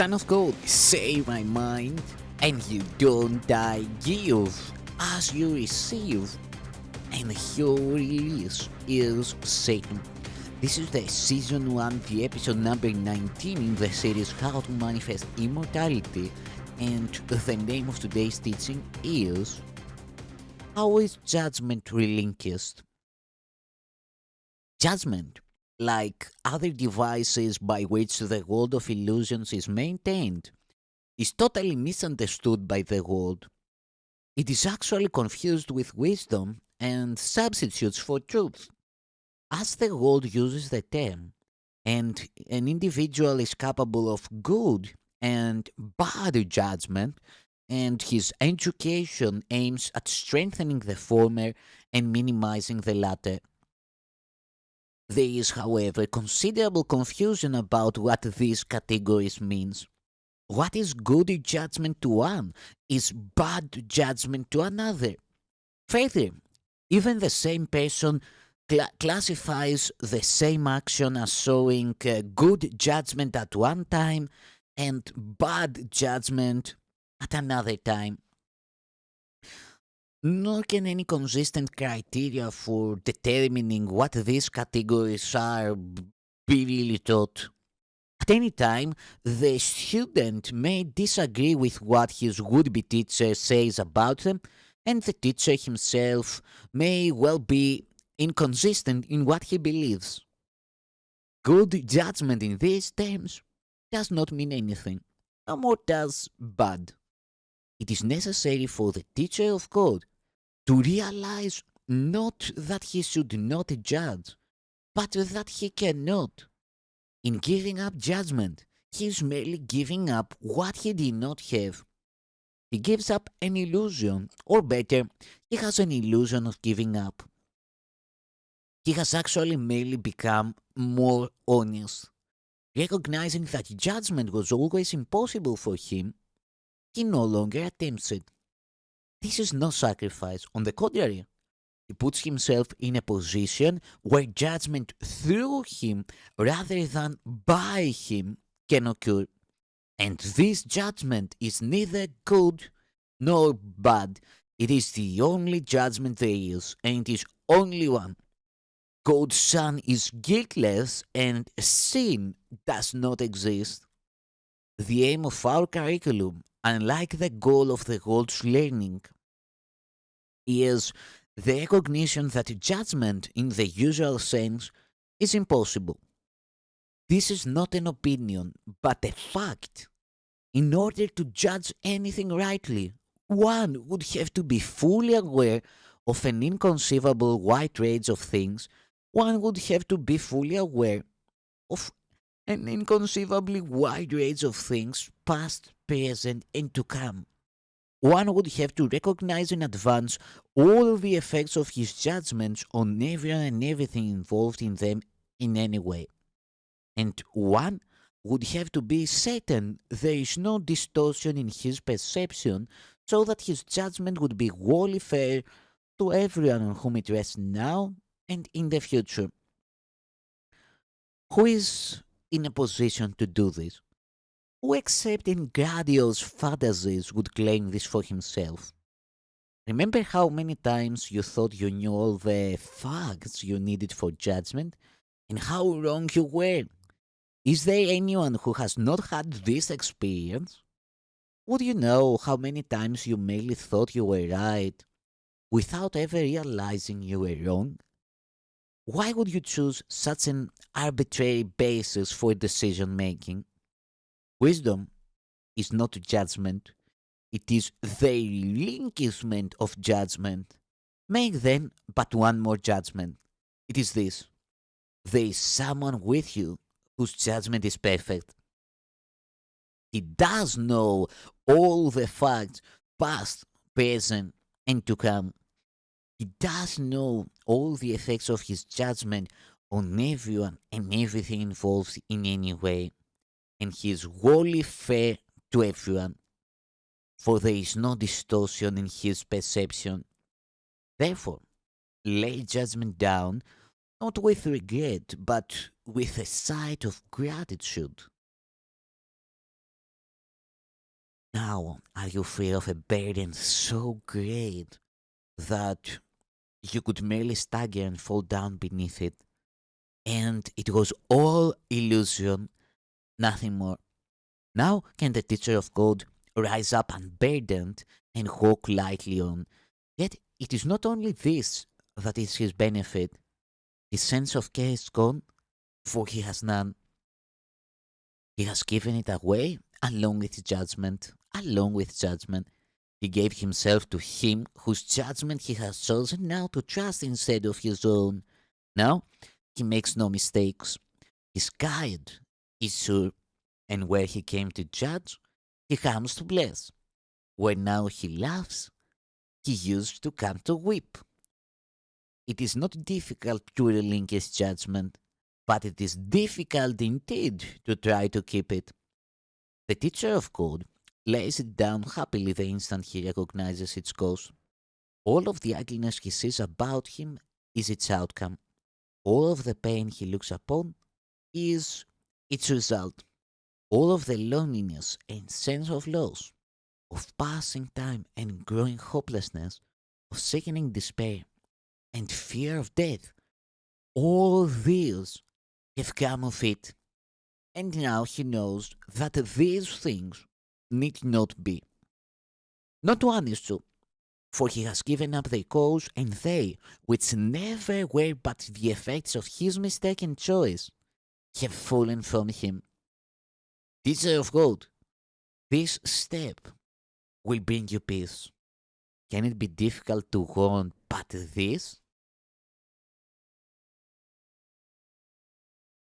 Son of God, save my mind, and you don't die, give as you receive, and your release is Satan. This is the season 1, the episode number 19 in the series How to Manifest Immortality, and the name of today's teaching is How is Judgment Relinquished? Judgment, like other devices by which the world of illusions is maintained, is totally misunderstood by the world. It is actually confused with wisdom and substitutes for truth. As the world uses the term, and an individual is capable of good and bad judgment, and his education aims at strengthening the former and minimizing the latter. There is, however, considerable confusion about what these categories means. What is good judgment to one is bad judgment to another. Further, even the same person classifies the same action as showing good judgment at one time and bad judgment at another time. Nor can any consistent criteria for determining what these categories are be really taught. At any time, the student may disagree with what his would-be teacher says about them, and the teacher himself may well be inconsistent in what he believes. Good judgment in these terms does not mean anything, no more does bad. It is necessary for the teacher of God to realize not that he should not judge, but that he cannot. In giving up judgment, he is merely giving up what he did not have. He gives up an illusion, or better, he has an illusion of giving up. He has actually merely become more honest. Recognizing that judgment was always impossible for him, he no longer attempts it. This is no sacrifice. On the contrary, he puts himself in a position where judgment through him rather than by him can occur. And this judgment is neither good nor bad. It is the only judgment there is, and it is only one. God's Son is guiltless and sin does not exist. The aim of our curriculum, unlike the goal of the world's learning, is the recognition that judgment in the usual sense is impossible. This is not an opinion, but a fact. In order to judge anything rightly, one would have to be fully aware of an inconceivable wide range of things. One would have to be fully aware of an inconceivably wide range of things, past, present, and to come. One would have to recognize in advance all the effects of his judgments on everyone and everything involved in them in any way. And one would have to be certain there is no distortion in his perception so that his judgment would be wholly fair to everyone on whom it rests now and in the future. Who is in a position to do this? Who except in grandiose fantasies would claim this for himself? Remember how many times you thought you knew all the facts you needed for judgment and how wrong you were? Is there anyone who has not had this experience? Would you know how many times you merely thought you were right without ever realizing you were wrong? Why would you choose such an arbitrary basis for decision making? Wisdom is not judgment, it is the relinquishment of judgment. Make then but one more judgment. It is this: there is someone with you whose judgment is perfect. He does know all the facts, past, present, and to come. He does know all the effects of his judgment on everyone and everything involved in any way, and he is wholly fair to everyone, for there is no distortion in his perception. Therefore, lay judgment down, not with regret, but with a sight of gratitude. Now, are you free of a burden so great that you could merely stagger and fall down beneath it? And it was all illusion, nothing more. Now can the teacher of code rise up unburdened and walk lightly on. Yet it is not only this that is his benefit. His sense of care is gone, for he has none. He has given it away along with judgment. Along with judgment. He gave himself to him whose judgment he has chosen now to trust instead of his own. Now he makes no mistakes. His guide is sure, and where he came to judge, he comes to bless. Where now he laughs, he used to come to weep. It is not difficult to relinquish judgment, but it is difficult indeed to try to keep it. The teacher of code lays it down happily the instant he recognizes its cause. All of the ugliness he sees about him is its outcome. All of the pain he looks upon is its result. All of the loneliness and sense of loss, of passing time and growing hopelessness, of sickening despair and fear of death, all these have come of it. And now he knows that these things need not be. Not one is true, for he has given up their cause, and they, which never were but the effects of his mistaken choice, have fallen from him. Teacher of God, this step will bring you peace. Can it be difficult to want but this?